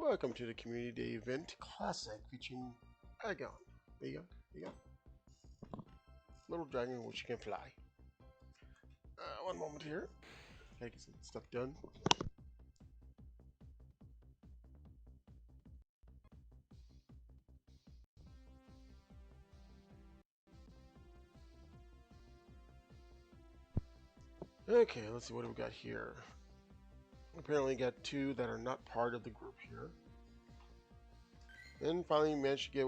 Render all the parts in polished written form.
Welcome to the Community Day event classic featuring Bagon. Bagon. Little dragon which can fly. One moment here. Gotta get some stuff done. Okay, let's see what do we got here. Apparently got two that are not part of the group here. And finally managed to get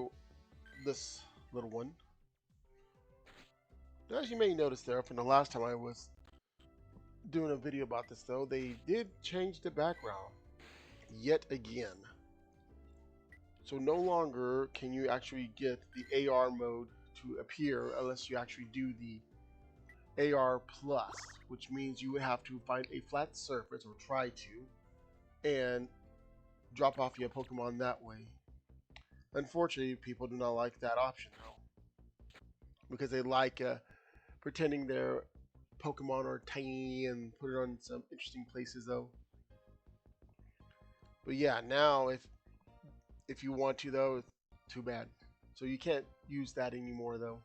this little one. As you may notice there, from the last time I was doing a video about this though, they did change the background yet again. So no longer can you actually get the AR mode to appear unless you actually do the AR plus, which means you would have to find a flat surface or try to and drop off your Pokemon that way. Unfortunately, people do not like that option though, because they like pretending their Pokemon are tiny and put it on some interesting places though. But yeah, now if you want to though, too bad. So you can't use that anymore though.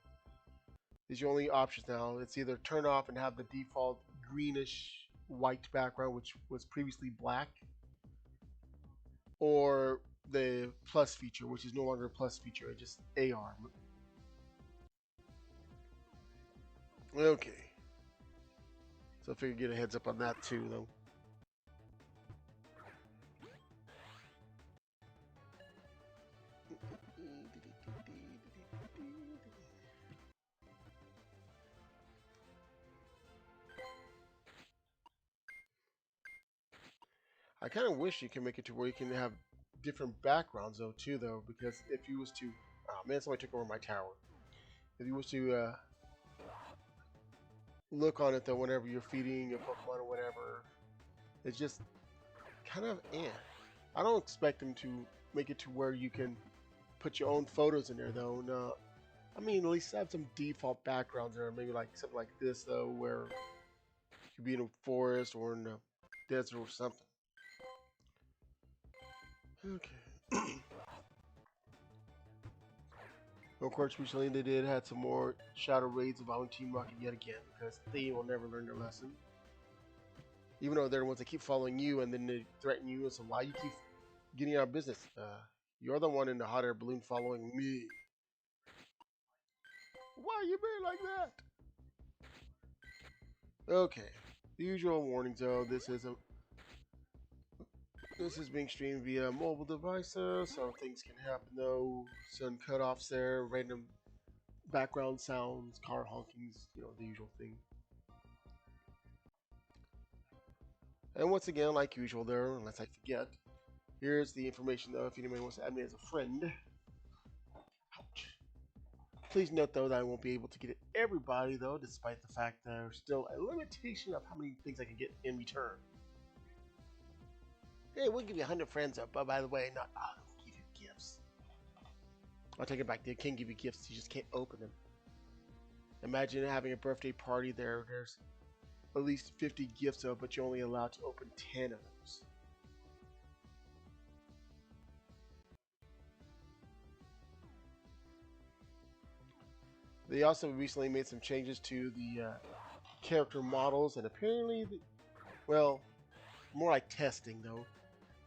These are your only options now. It's either turn off and have the default greenish white background, which was previously black, or the plus feature, which is no longer a plus feature, it's just AR. Okay. So I figured get a heads up on that too though. I kind of wish you can make it to where you can have different backgrounds though too though, because if you was to, oh man, somebody took over my tower. If you was to look on it though whenever you're feeding your Pokemon or whatever, it's just kind of I don't expect them to make it to where you can put your own photos in there though. No, I mean at least have some default backgrounds there, maybe like something like this though, where you could be in a forest or in a desert or something. Okay. Of course, recently they did had some more shadow raids about Team Rocket yet again, because they will never learn their lesson. Even though they're the ones that keep following you and then they threaten you, and so why you keep getting out of business? You're the one in the hot air balloon following me. Why you being like that? Okay. The usual warnings though, this is being streamed via mobile devices, so things can happen though. Sudden cutoffs there, random background sounds, car honkings, the usual thing. And once again, like usual there, unless I forget, here's the information though if anybody wants to add me as a friend. Ouch. Please note though that I won't be able to get everybody though, despite the fact that there's still a limitation of how many things I can get in return. Hey, we'll give you 100 friends up, but by the way, not all of them give you gifts. I'll take it back. They can give you gifts, you just can't open them. Imagine having a birthday party there. There's at least 50 gifts though, but you're only allowed to open 10 of those. They also recently made some changes to the character models, and apparently, well, more like testing though.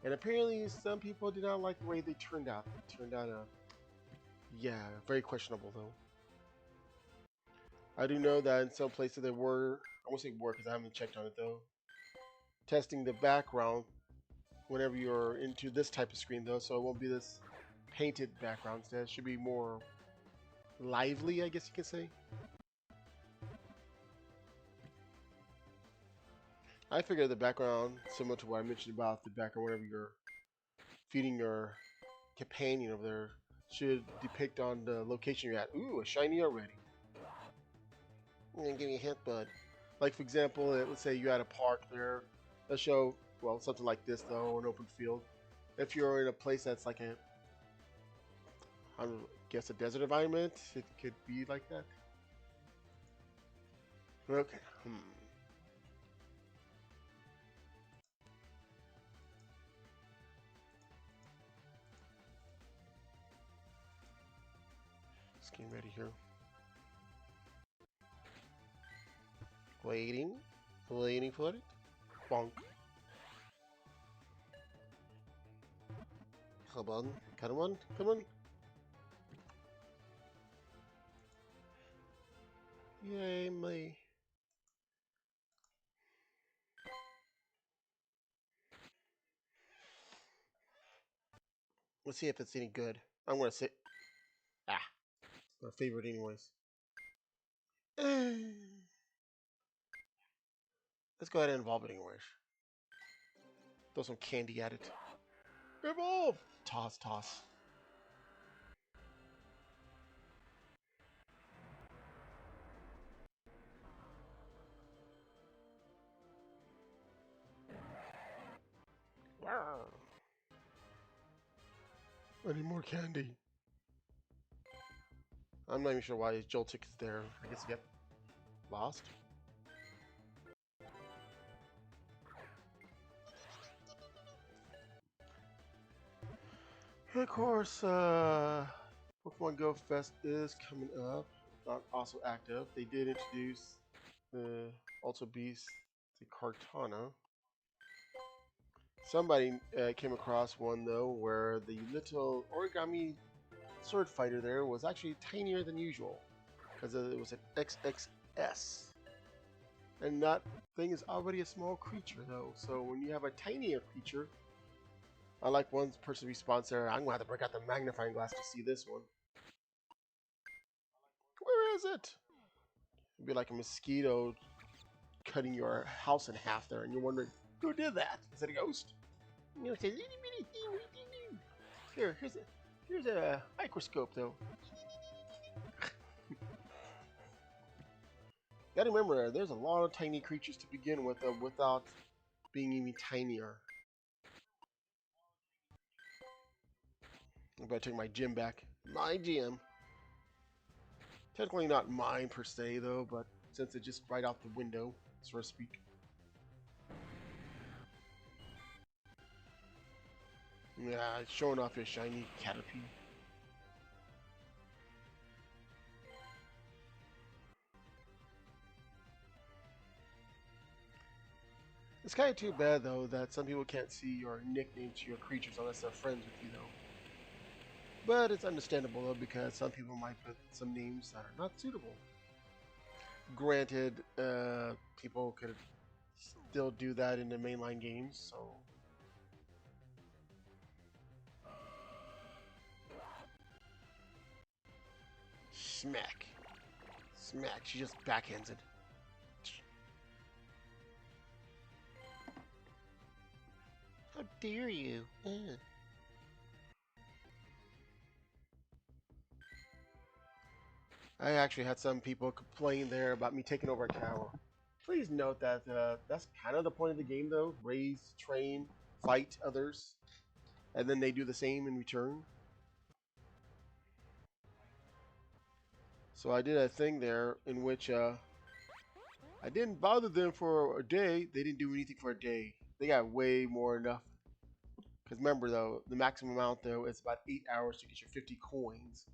And apparently, some people did not like the way they turned out. They turned out, yeah, very questionable though. I do know that in some places they were, I won't say were because I haven't checked on it though, testing the background whenever you're into this type of screen though, so it won't be this painted background. Instead, it should be more lively, I guess you could say. I figure the background, similar to what I mentioned about the background whenever you're feeding your companion over there, should depict on the location you're at. Ooh, a shiny already. I'm gonna give you a hint, bud. Like for example, let's say you're at a park there. Let's show, well, something like this though, an open field. If you're in a place that's like I guess a desert environment, it could be like that. Okay. Getting ready here. Waiting. Waiting for it. Bonk. Come on. Come on. Come on. Yay, me. Let's see if it's any good. I'm gonna sit. Ah. My favorite anyways. Let's go ahead and evolve it anyways. Throw some candy at it. Evolve! Toss, toss. I need more candy. I'm not even sure why Joltik is there. I guess he got lost. And of course, Pokemon Go Fest is coming up. Not also active. They did introduce the Ultra Beast, the Kartana. Somebody came across one though where the little origami sword fighter there was actually tinier than usual because it was an XXS. And that thing is already a small creature though, so when you have a tinier creature, I like one person response there, I'm going to have to break out the magnifying glass to see this one. Where is it? It'd be like a mosquito cutting your house in half there, and you're wondering, who did that? Is it a ghost? You know, it's a little bitty thing. Here's a microscope though. Gotta remember, there's a lot of tiny creatures to begin with without being even tinier. I better take my gym back. My gym. Technically not mine per se though, but since it's just right out the window, so to speak. Yeah, it's showing off his shiny Caterpie. It's kind of too bad though that some people can't see your nickname to your creatures unless they're friends with you though. But it's understandable though because some people might put some names that are not suitable. Granted, people could still do that in the mainline games, so. Smack. Smack. She just backhands it. How dare you? I actually had some people complain there about me taking over a tower. Please note that that's kind of the point of the game, though. Raise, train, fight others, and then they do the same in return. So I did a thing there in which I didn't bother them for a day. They didn't do anything for a day. They got way more enough. Because remember, though, the maximum amount, though, is about 8 hours to get your 50 coins.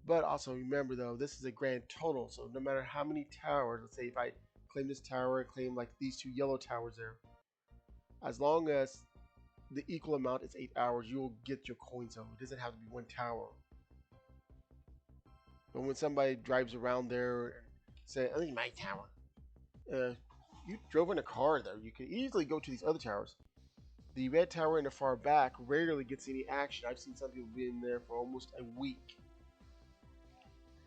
But also remember, though, this is a grand total. So no matter how many towers, let's say if I claim this tower and claim like these 2 yellow towers there, as long as the equal amount is 8 hours, you'll get your coins. So it doesn't have to be 1 tower. But when somebody drives around there and say, "Oh, my tower," you drove in a car there, you could easily go to these other towers. The red tower in the far back rarely gets any action. I've seen some people be in there for almost a week.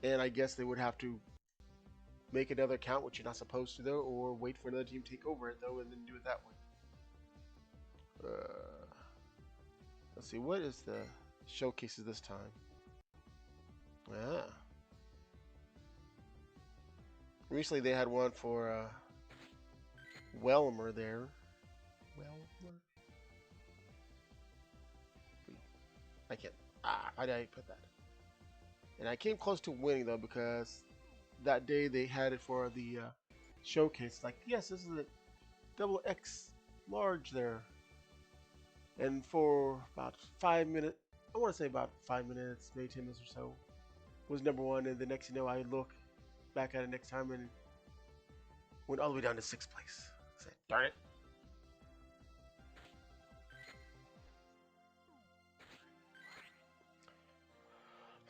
And I guess they would have to make another account, which you're not supposed to though, or wait for another team to take over it though, and then do it that way. Let's see, what is the showcases this time? Ah. Recently they had one for Welmer there. Welmer? I can't. How did I put that? And I came close to winning though because that day they had it for the showcase. Like, yes, this is a double X large there. And for about 5 minutes, I want to say about 5 minutes, maybe 10 minutes or so, was #1, and the next you know, I look back at it next time and went all the way down to 6th place. I said, darn it.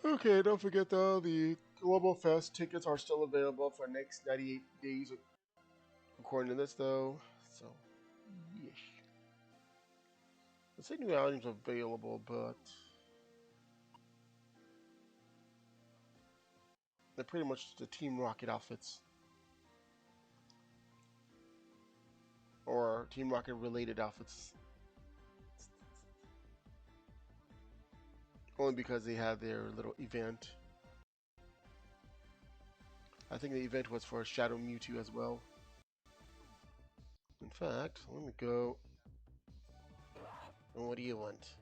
Okay, don't forget though, the Global Fest tickets are still available for next 98 days, according to this though. So, yes. Let's say new items available, but they're pretty much the Team Rocket outfits. Or Team Rocket related outfits. Only because they had their little event. I think the event was for Shadow Mewtwo as well. In fact, let me go. And what do you want?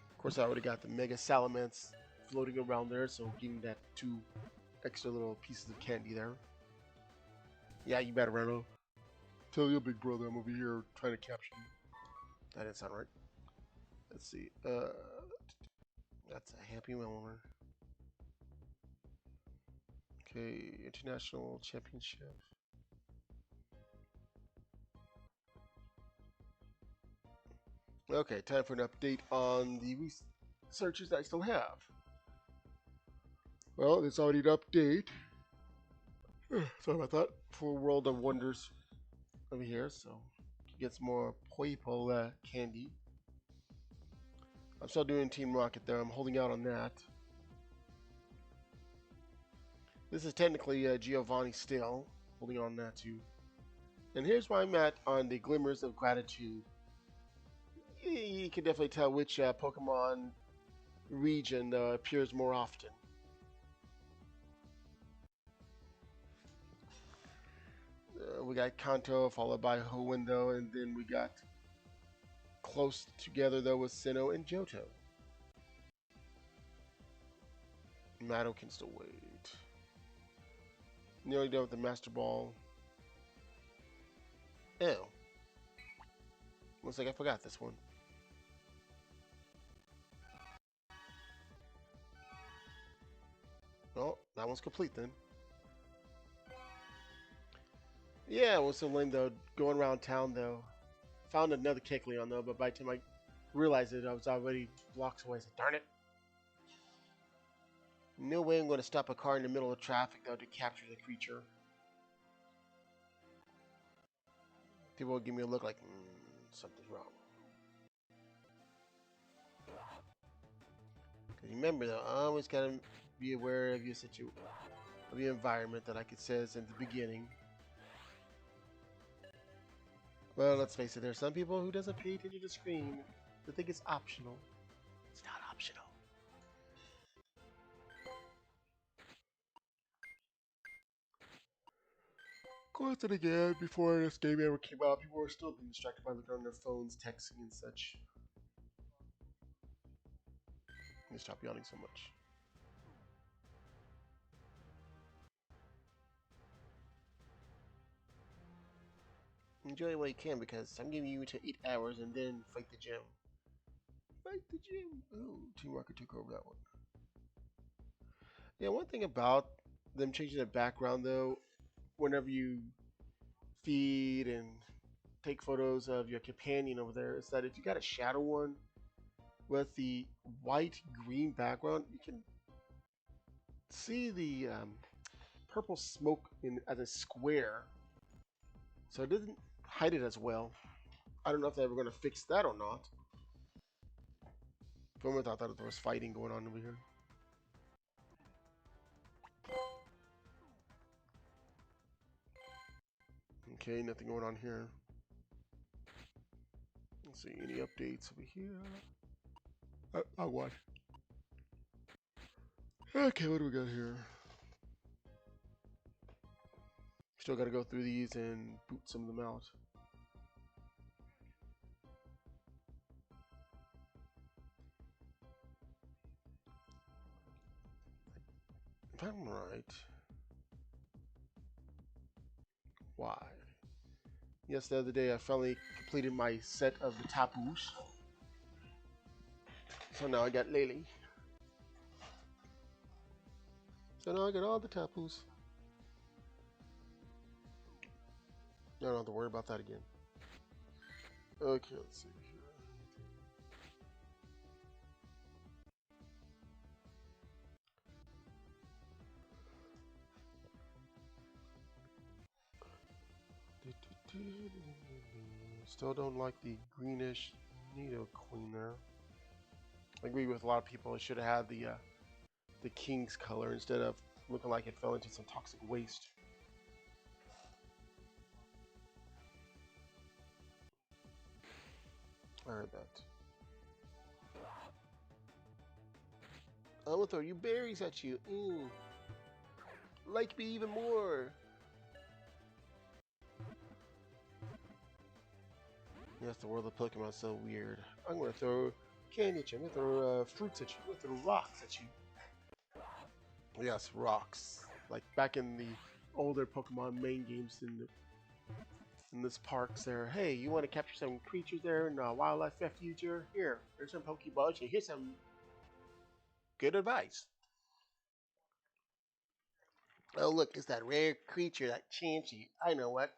Of course, I already got the Mega Salamence floating around there, so getting that 2 extra little pieces of candy there. Yeah, you better, Reno. Tell your big brother I'm over here trying to capture you. That didn't sound right. Let's see. That's a Happy Meloner. Okay, International Championship. Okay, time for an update on the researches that I still have. Well, it's already an update. Sorry about that. For World of Wonders over here, so get some more Poipo candy. I'm still doing Team Rocket there. I'm holding out on that. This is technically Giovanni still, holding on that too. And here's where I'm at on the Glimmers of Gratitude. You can definitely tell which Pokemon region appears more often. We got Kanto followed by Howendo, and then we got close together though with Sinnoh and Johto. Matto can still wait. Nearly done with the Master Ball. Oh. Looks like I forgot this one. Well, that one's complete then. Yeah, it was so lame though. Going around town though. Found another Kecleon though, but by the time I realized it, I was already blocks away. I said, darn it. No way I'm going to stop a car in the middle of traffic though to capture the creature. People will give me a look like, something's wrong. Because remember though, I always got to be aware of your situation, of the environment that like it says in the beginning. Well, let's face it, there are some people who doesn't pay attention to the screen. They think it's optional. It's not optional. Of course, and again, before this game ever came out, people were still being distracted by looking on their phones, texting, and such. Let me stop yawning so much. Enjoy it while you can, because I'm giving you to 8 hours and then fight the gym. Fight the gym! Oh, Team Rocket took over that one. Yeah, one thing about them changing the background though, whenever you feed and take photos of your companion over there, is that if you got a shadow one with the white-green background, you can see the purple smoke as a square. So it doesn't hide it as well. I don't know if they're ever going to fix that or not. For a moment, I thought there was fighting going on over here. Okay, nothing going on here. Let's see, any updates over here? Oh, what? Okay, what do we got here? Still got to go through these and boot some of them out. If I'm right, why? Yes, the other day I finally completed my set of the Tapus. So now I got Lily. So now I got all the Tapus. I don't have to worry about that again. Okay, let's see here. Still don't like the greenish Nidoqueen there. I agree with a lot of people. It should have had the king's color instead of looking like it fell into some toxic waste. I heard that. I'm gonna throw you berries at you. Like me even more. Yes, the world of Pokemon is so weird. I'm gonna throw candy at you. I'm gonna throw fruits at you. I'm gonna throw rocks at you. Yes, rocks. Like back in the older Pokemon main games in this parks there. Hey, you want to capture some creatures there in wildlife refuge? Here, there's some Pokeballs. And here's some good advice. Oh, look, it's that rare creature, that Chansey. I know what.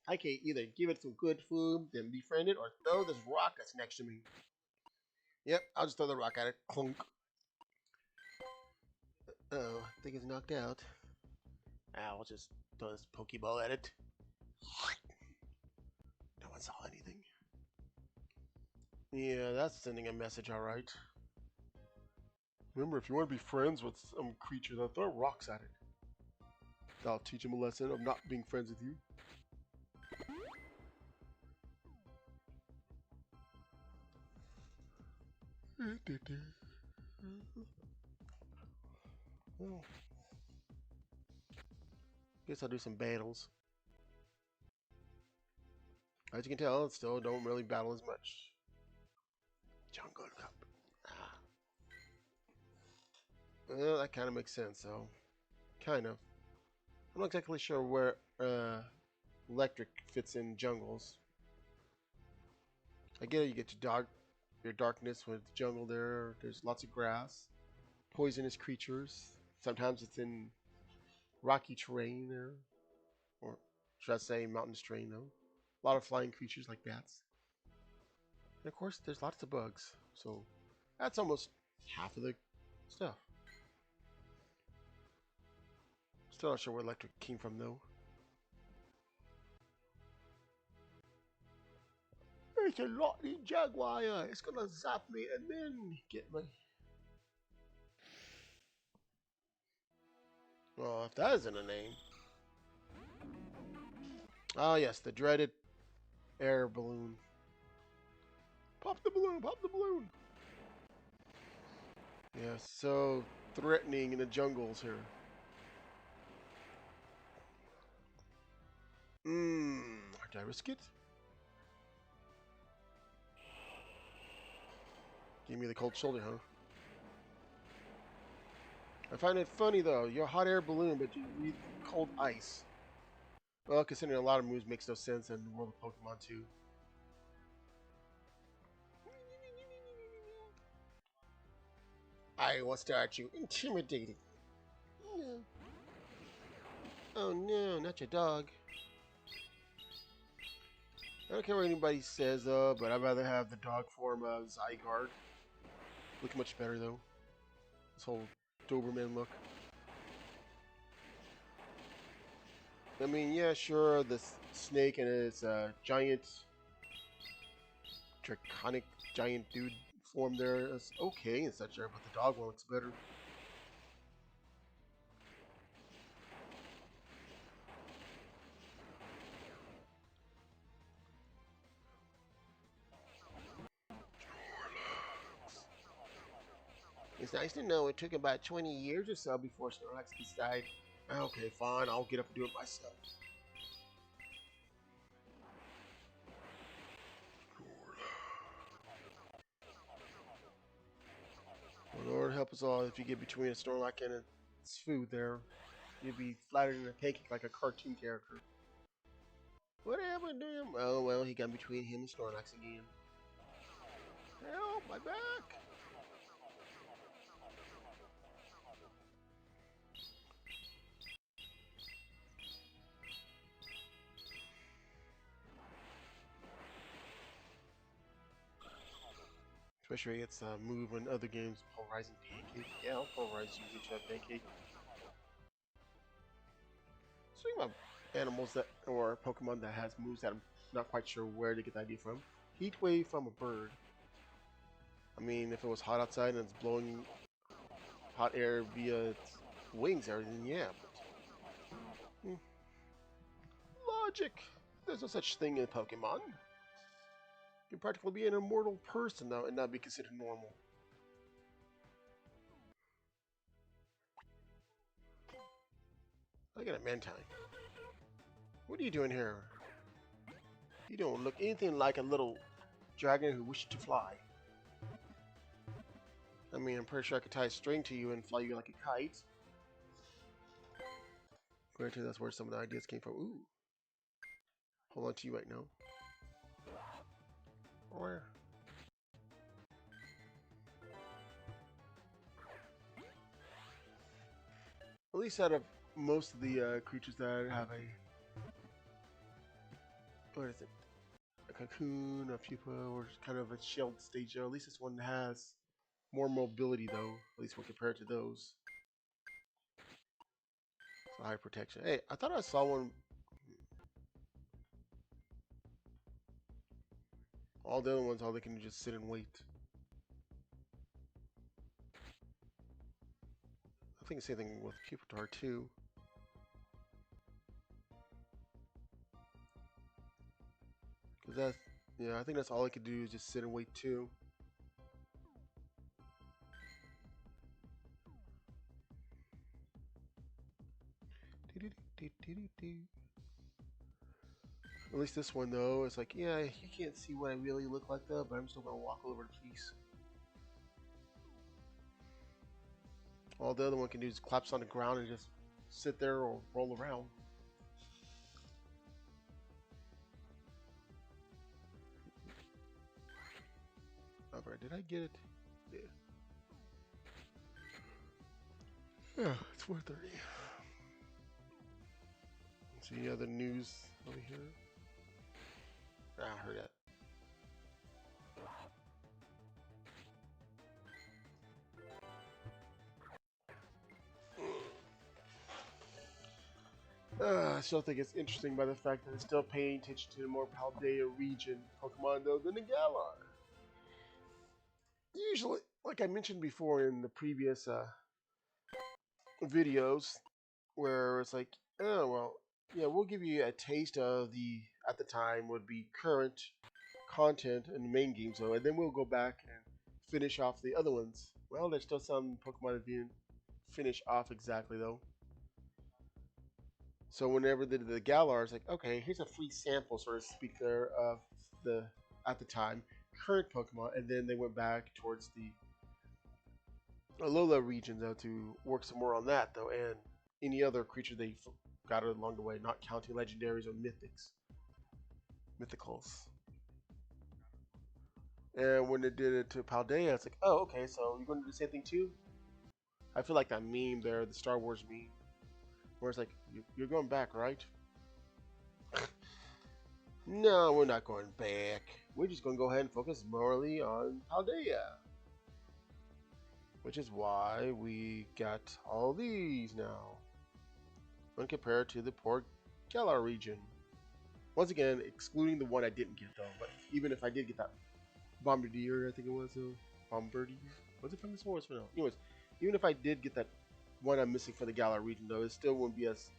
I can either give it some good food, then befriend it, or throw this rock that's next to me. Yep, I'll just throw the rock at it. Clunk. Oh, I think it's knocked out. I'll just throw this Pokeball at it. No one saw anything. Yeah, that's sending a message, alright. Remember, if you want to be friends with some creature, then throw rocks at it. That'll teach him a lesson of not being friends with you. Well, guess I'll do some battles. As you can tell, still don't really battle as much. Jungle Cup. Ah. Well, that kind of makes sense, though. Kind of. I'm not exactly sure where electric fits in jungles. I get it, you get your darkness with jungle there. There's lots of grass, poisonous creatures. Sometimes it's in rocky terrain there, or should I say mountainous terrain though. A lot of flying creatures like bats. And of course, there's lots of bugs. So that's almost half of the stuff. Still not sure where electric came from though. There's a lightning jaguar. It's gonna zap me and then get me. Well, if that isn't a name. Oh yes, the dreaded air balloon. Pop the balloon, pop the balloon. Yeah, so threatening in the jungles here. Did I risk it? Give me the cold shoulder, huh? I find it funny though. You're a hot air balloon, but you need cold ice. Well, considering a lot of moves makes no sense in the world of Pokemon too. I will start you intimidating. Yeah. Oh no, not your dog. I don't care what anybody says, but I'd rather have the dog form of Zygarde. Look much better though. This whole Doberman look. I mean, yeah, sure, the snake and his giant, draconic giant dude form there is okay and such there, but the dog one looks better. It's nice to know it took about 20 years or so before Snorlax decided, okay, fine, I'll get up and do it myself. Well, Lord help us all if you get between a Snorlax and its food there. You'd be flattered in a pancake like a cartoon character. What happened to him? Oh, well, he got between him and Snorlax again. Help, my back! Especially its move in other games, polarizing pancake. Yeah, I'll polarize you into a pancake. Speaking about animals that or Pokemon that has moves that I'm not quite sure where to get the idea from. Heat wave from a bird. I mean, if it was hot outside and it's blowing hot air via its wings, everything, yeah. But, logic. There's no such thing in Pokemon. You can practically be an immortal person now and not be considered normal. Look at it, Manti. What are you doing here? You don't look anything like a little dragon who wishes to fly. I mean, I'm pretty sure I could tie a string to you and fly you like a kite. Granted, that's where some of the ideas came from. Ooh. Hold on to you right now. Where? At least out of most of the creatures that have a... What is it? A cocoon, a pupa, or kind of a shelled stage. At least this one has more mobility, though. At least when compared to those. So high protection. Hey, I thought I saw one. All the other ones, all they can do is just sit and wait. I think the same thing with Pupitar too. Cause that's, yeah, I think that's all I could do is just sit and wait too. At least this one though, it's like, yeah, you can't see what I really look like though, but I'm still gonna walk over the piece. All the other one can do is collapse on the ground and just sit there or roll around. Alright, did I get it? Yeah. Yeah, it's 4:30. See any other news over here? Ah, I heard that. I still think it's interesting by the fact that it's still paying attention to the more Paldea region Pokemon though than the Galar. Usually, like I mentioned before in the previous videos, where it's like, oh well, yeah, we'll give you a taste of the at the time would be current content in the main games though, and then we'll go back and finish off the other ones. Well, there's still some Pokemon that didn't finish off exactly though. So whenever they did the Galar, it's like, okay, here's a free sample, so to speak, there of the at the time current Pokemon, and then they went back towards the Alola region though to work some more on that though, and any other creature they got along the way, not counting legendaries or mythicals. And when they did it to Paldea, it's like, oh, okay, so you're going to do the same thing too? I feel like that meme there, the Star Wars meme, where it's like, you're going back, right? No, we're not going back. We're just going to go ahead and focus morally on Paldea. Which is why we got all these now. When compared to the poor Galar region. Once again, excluding the one I didn't get though. But even if I did get that Bombardier, I think it was, Bombardier? Was it from this one or was it from no? Anyways, even if I did get that one I'm missing for the Galar region though, it still wouldn't be as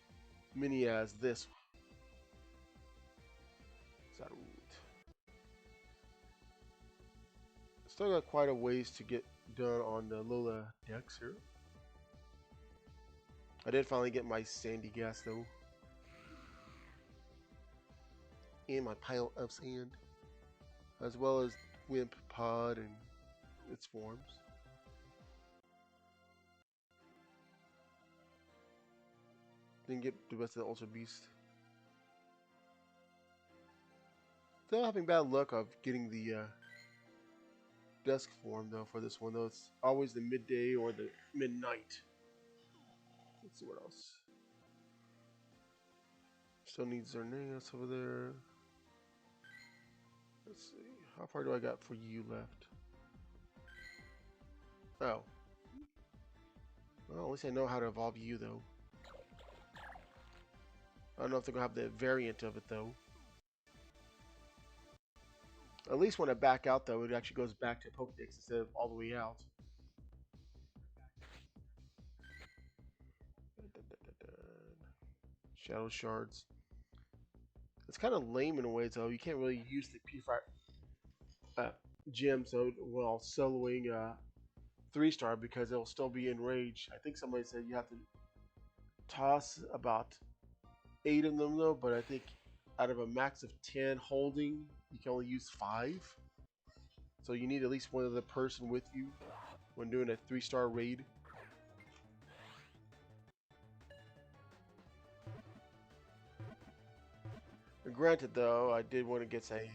many as this one. Still got quite a ways to get done on the Lola Dex here. I did finally get my sandy gas though. And my pile of sand. As well as Wimp Pod and its forms. Didn't get the rest of the Ultra Beast. Still having bad luck of getting the dusk form though for this one though. It's always the midday or the midnight. Let's see what else. Still needs Xerneas over there. Let's see. How far do I got for you left? Oh. Well, at least I know how to evolve you, though. I don't know if they're going to have the variant of it, though. At least when I back out, though, it actually goes back to Pokedex instead of all the way out. Shadow Shards. It's kind of lame in a way, though. You can't really use the P5 gem so while soloing 3-star because it'll still be enraged. I think somebody said you have to toss about 8 of them, though, but I think out of a max of 10 holding, you can only use 5. So you need at least one other person with you when doing a 3-star raid. And granted, though, I did want to get a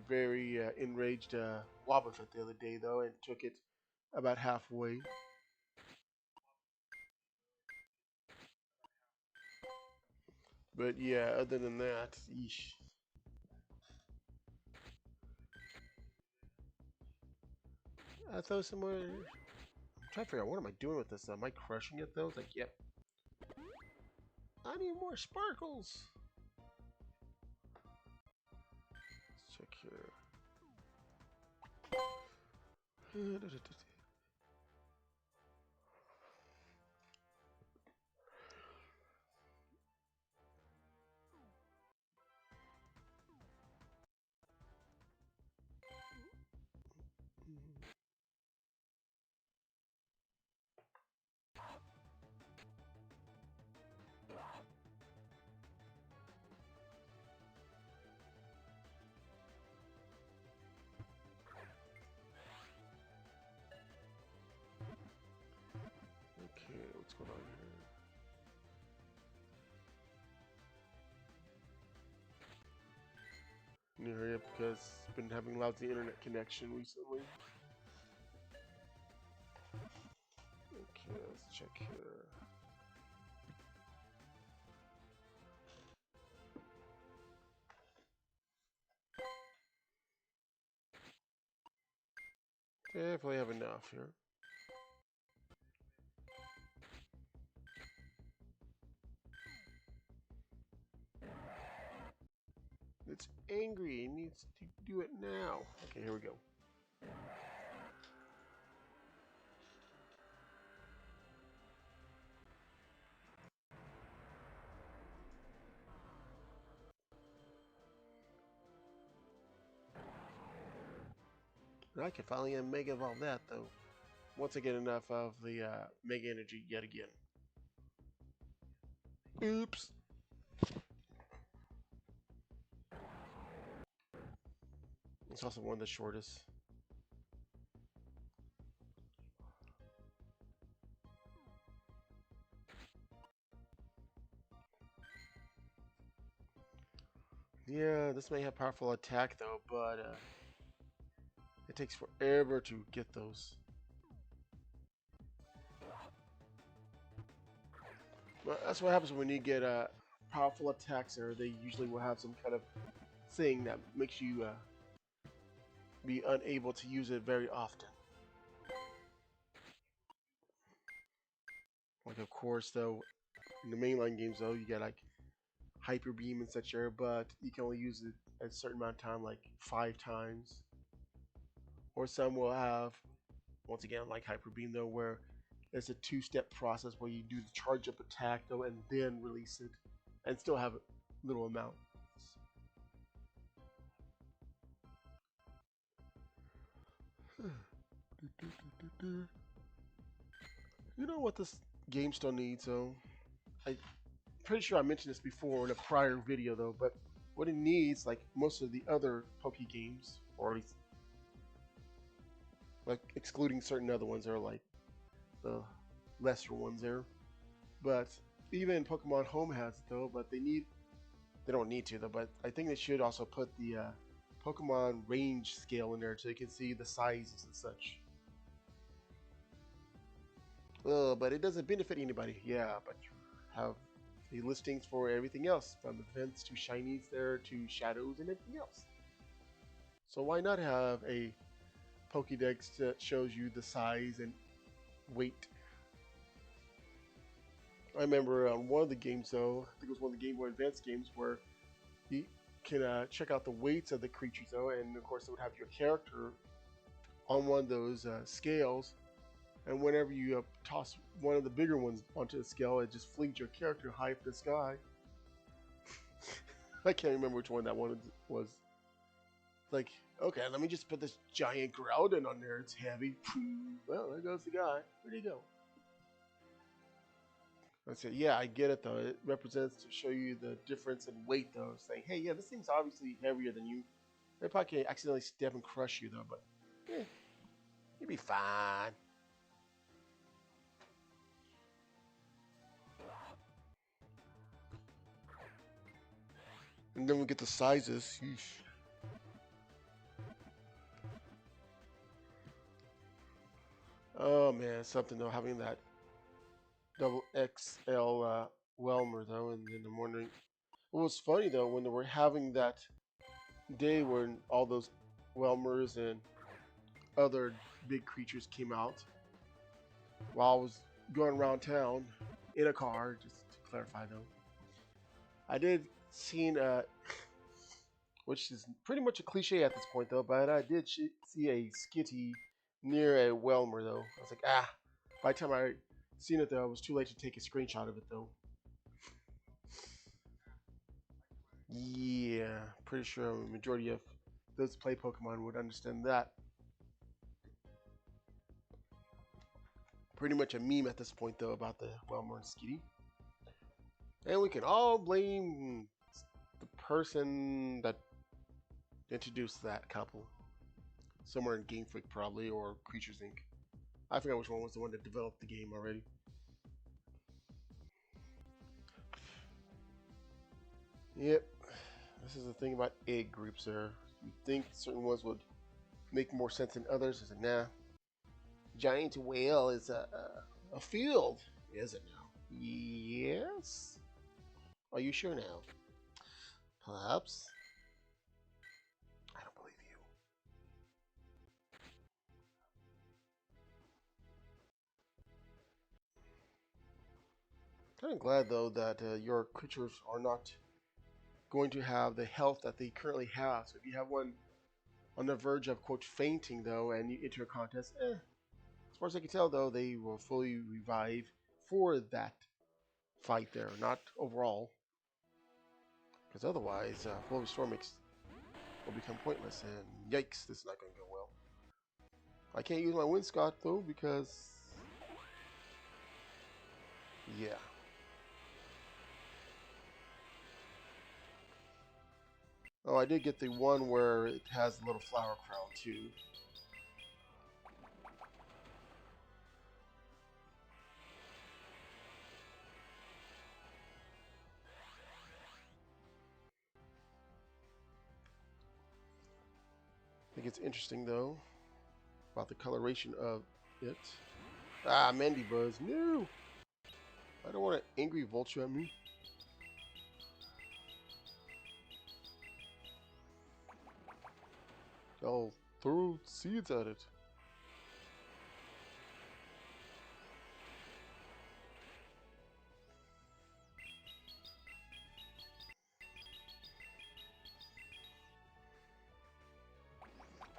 very enraged Wobbuffet the other day, though, and took it about halfway. But yeah, other than that, yeesh. I thought somewhere. I'm trying to figure out what am I doing with this. Am I crushing it though? It's like, yep. I need more sparkles. Let's check here. Okay, what's going on here? Need to hurry up because I've been having lousy internet connection recently. Okay, let's check here. Definitely have enough here. It's angry. It needs to do it now. Okay, here we go. I can finally Mega Evolve that, though. Once I get enough of the Mega Energy yet again. Oops. It's also one of the shortest. Yeah, this may have powerful attack, though, but it takes forever to get those. But that's what happens when you get powerful attacks there. They usually will have some kind of thing that makes you be unable to use it very often. Like, of course, though, in the mainline games, though, you get like Hyper Beam and such there, but you can only use it at a certain amount of time, like 5 times. Or some will have, once again, like Hyper Beam, though, where it's a 2-step process where you do the charge up attack, though, and then release it, and still have a little amount. You know what this game still needs, though? I'm pretty sure I mentioned this before in a prior video, though, but what it needs, like most of the other Poke games, or at least like excluding certain other ones, are like the lesser ones there. But even Pokemon Home has it though, but they don't need to though, but I think they should also put the Pokemon range scale in there so you can see the sizes and such. But it doesn't benefit anybody. Yeah, but you have the listings for everything else, from events to shinies there to shadows and everything else. So why not have a Pokédex that shows you the size and weight. I remember on one of the games, though, I think it was one of the Game Boy Advance games, where you can check out the weights of the creatures, though, and of course it would have your character on one of those scales, and whenever you toss one of the bigger ones onto the scale, it just flings your character high up the sky. I can't remember which one that one was. Like, okay, let me just put this giant Groudon on there. It's heavy. Well, there goes the guy. Where'd he go? I said, yeah, I get it, though. It represents to show you the difference in weight, though. Saying, hey, yeah, this thing's obviously heavier than you. They probably can accidentally step and crush you, though, but you'll be fine. And then we get the sizes. Yeesh. Oh, man, something, though, having that double XL Welmer, though, and then I'm wondering. It was funny, though, when they were having that day when all those Welmers and other big creatures came out, while I was going around town in a car, just to clarify, though, I did seen, which is pretty much a cliche at this point, though, but I did see a Skitty near a Welmer, though. I was like, by the time I seen it, though, it was too late to take a screenshot of it, though. Yeah, pretty sure a majority of those who play Pokemon would understand that. Pretty much a meme at this point, though, about the Welmer and Skitty. And we can all blame the person that introduced that couple. Somewhere in Game Freak, probably, or Creatures Inc. I forgot which one was the one that developed the game already. Yep. This is the thing about egg groups there. You think certain ones would make more sense than others. It's like, nah. Giant whale is a field, is it now? Yes? Are you sure now? Perhaps? I don't believe you. Kind of glad, though, that your creatures are not going to have the health that they currently have. So if you have one on the verge of, quote, fainting, though, and you enter a contest, as far as I can tell, though, they will fully revive for that fight there, not overall. Because otherwise, full restore will become pointless, and yikes, this is not going to go well. I can't use my Winscott, though, because... yeah. Oh, I did get the one where it has a little flower crown, too. I think it's interesting, though, about the coloration of it. Ah, Mandibuzz, no! I don't want an angry vulture at me. I'll throw seeds at it.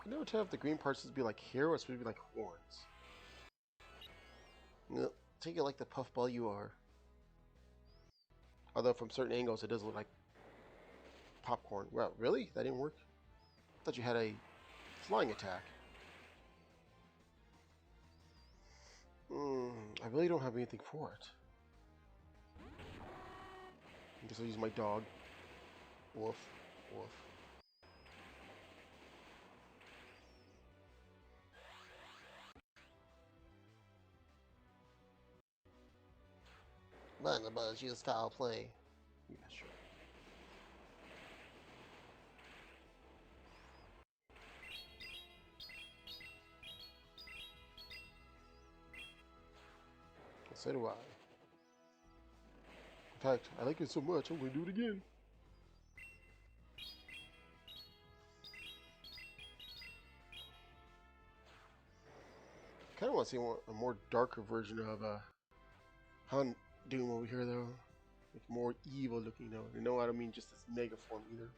I never tell if the green parts would be like hair or it's supposed to be like horns. No, take it like the puffball you are. Although from certain angles it does look like popcorn. Well, really? That didn't work? I thought you had a flying attack. I really don't have anything for it. I guess I'll use my dog. Woof, woof. Mandibuzz, use foul play. Yeah, sure. So do I. In fact, I like it so much, I'm going to do it again. kind of want to see a more darker version of Hun Doom over here, though. Like more evil looking, though. You know, I don't mean just this mega form either.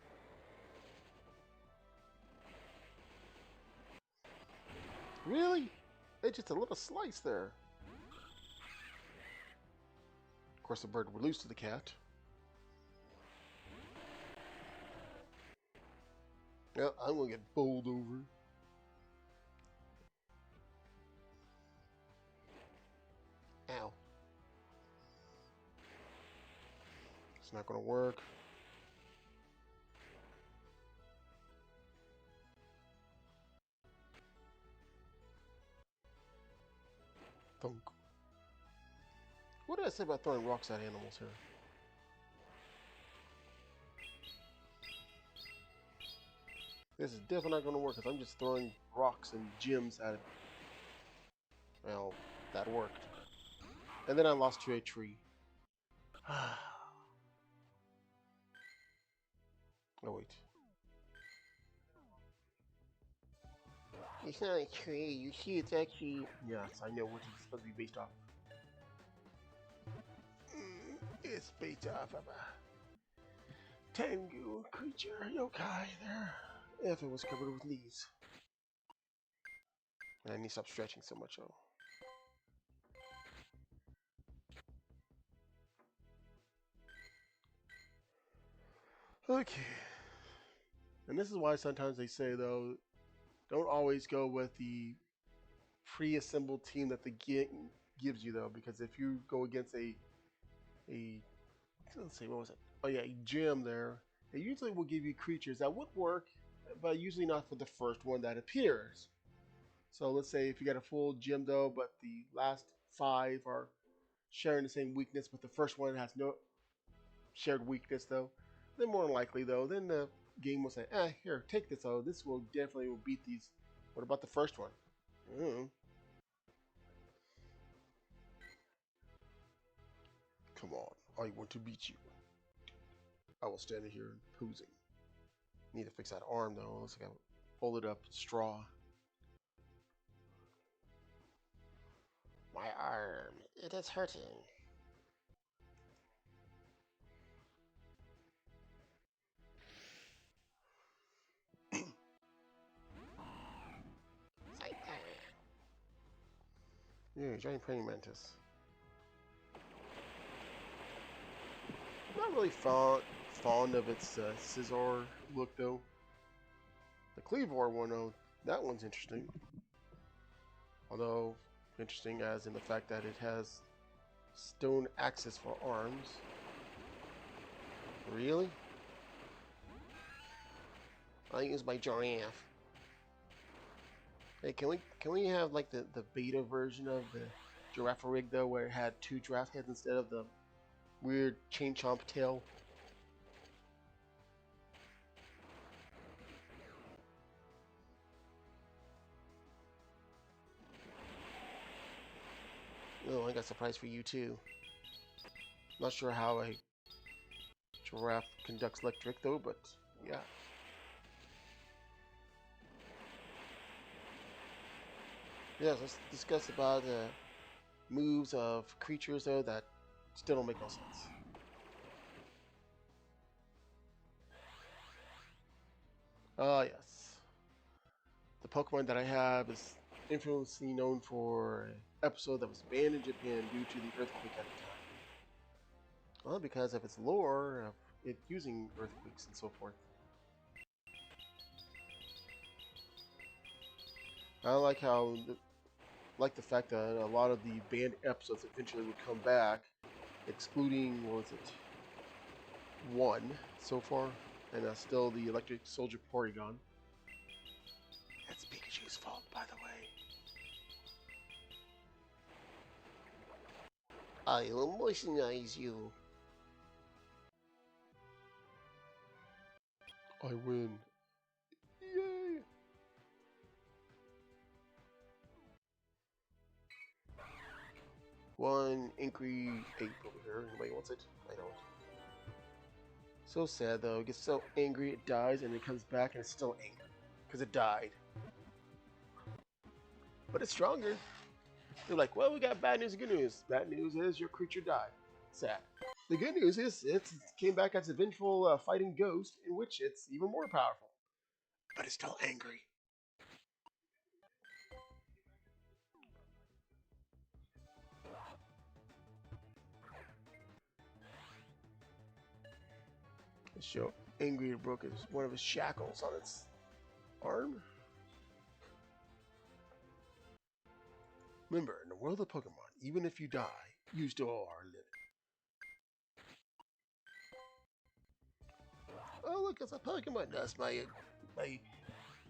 Really? It's just a little slice there. Of course, the bird would lose to the cat. Yeah, I'm gonna get bowled over. Ow. It's not gonna work. Thunk. What did I say about throwing rocks at animals here? This is definitely not gonna work because I'm just throwing rocks and gems at it. Well, that worked. And then I lost to a tree. Oh, wait. It's not a tree. You see, it's actually... Yes, I know what it's supposed to be based off. It's based off of a Tengu creature yokai there. If it was covered with leaves. And I need to stop stretching so much, though. Okay. And this is why sometimes they say, though, don't always go with the pre-assembled team that the game gives you, though, because if you go against a let's see, what was it? Oh yeah, a gym there. It usually will give you creatures that would work, but usually not for the first one that appears. So let's say if you got a full gym though, but the last 5 are sharing the same weakness, but the first one has no shared weakness though, then more than likely though, then the game will say, here, take this. Oh, this will definitely beat these. What about the first one? Come on, I want to beat you. I will stand here posing. Need to fix that arm though. Looks like I folded up straw. My arm, it is hurting. Yeah, giant praying mantis. Not really fond of its scissor look though. The Cleavor one though, that one's interesting. Although interesting as in the fact that it has stone axes for arms. Really? I use my giraffe. Hey, can we have like the beta version of the giraffe rig though, where it had 2 giraffe heads instead of the weird chain chomp tail? Oh, I got a surprise for you too. Not sure how a giraffe conducts electric though, but yeah. Yes, let's discuss about moves of creatures though that still don't make no sense. Ah, yes. The Pokemon that I have is infamously known for an episode that was banned in Japan due to the earthquake at the time. Well, because of its lore of it using earthquakes and so forth. I like the fact that a lot of the banned episodes eventually would come back, excluding, what was it, 1 so far, and still the Electric Soldier Porygon. That's Pikachu's fault, by the way. I will moisturize you. I win. Yay! One angry ape over here. Nobody wants it. I don't. So sad though. It gets so angry it dies and it comes back and it's still angry. Because it died. But it's stronger. They're like, well, we got bad news and good news. Bad news is your creature died. Sad. The good news is it came back as a vengeful fighting ghost, in which it's even more powerful. But it's still angry. It show angry it broke one of his shackles on its arm. Remember, in the world of Pokemon, even if you die, you still are living. Oh, look, it's a Pokemon. That's my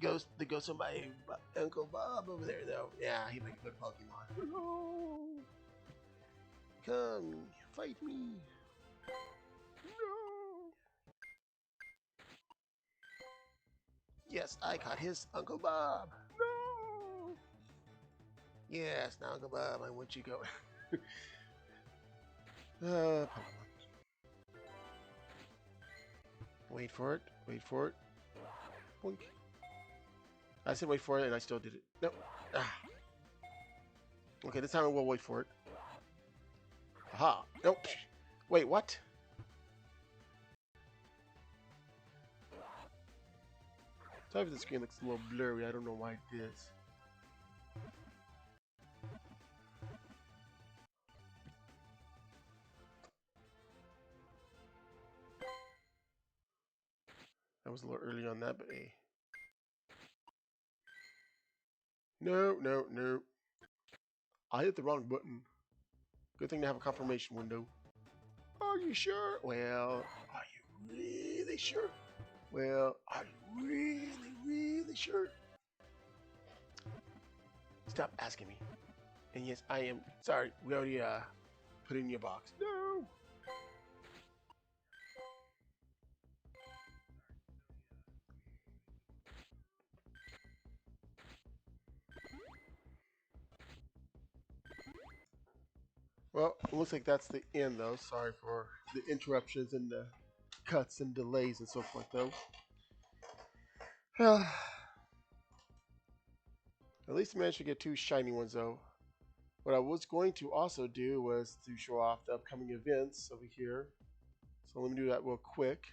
ghost, the ghost of my Uncle Bob over there, though. Yeah, he makes a good Pokemon. No! Come, fight me. No! Yes, I caught his Uncle Bob. No! Yes, now Uncle Bob, I want you go. Pokemon. Wait for it. Wait for it. Boink. I said wait for it, and I still did it. No. Ah. Okay, this time I will wait for it. Aha. Nope. Wait, what? Sorry if the screen looks a little blurry. I don't know why it is. I was a little early on that, but hey. No, no, no. I hit the wrong button. Good thing to have a confirmation window. Are you sure? Well, are you really sure? Well, are you really, really sure? Stop asking me. And yes, I am sorry. We already put it in your box. No. Well, it looks like that's the end, though. Sorry for the interruptions and the cuts and delays and so forth, though. At least I managed to get 2 shiny ones, though. What I was going to also do was to show off the upcoming events over here. So let me do that real quick.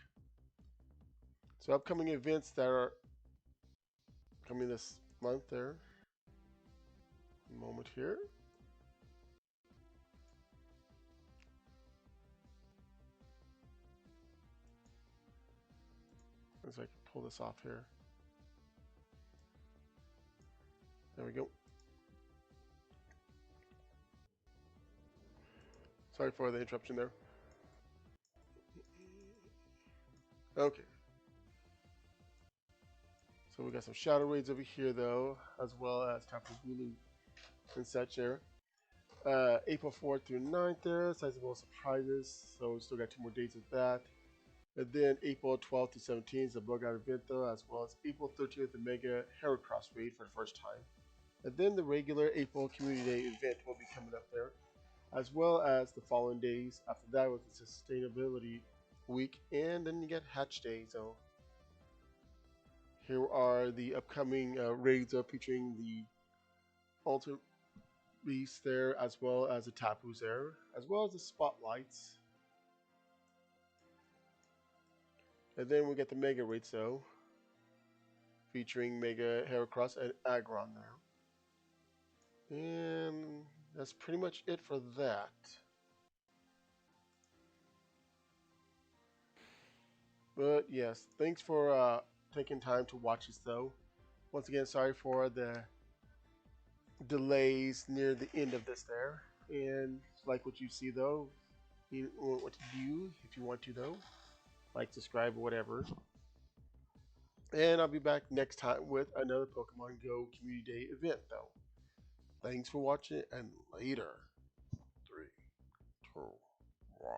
So upcoming events that are coming this month there. A moment here. As I can pull this off here. There we go. Sorry for the interruption there. Okay. So we got some shadow raids over here though, as well as Tapu Bulu and such there. April 4th through 9th there, sizable surprises. So we still got 2 more days of that. And then April 12th to 17th is the Bagon event though, as well as April 13th the Mega Heracross raid for the first time. And then the regular April Community Day event will be coming up there, as well as the following days. After that was the Sustainability Week, and then you get Hatch Day. So here are the upcoming raids featuring the Ultimate Beast there, as well as the Tapus there, as well as the Spotlights. And then we get the Mega raids though, featuring Mega Heracross and Aggron there. And that's pretty much it for that. But yes, thanks for taking time to watch this though. Once again, sorry for the delays near the end of this there. And like what you see though, you know what to do if you want to though. Like, subscribe, whatever. And I'll be back next time with another Pokemon Go Community Day event though. Thanks for watching and later. 3, 2, 1.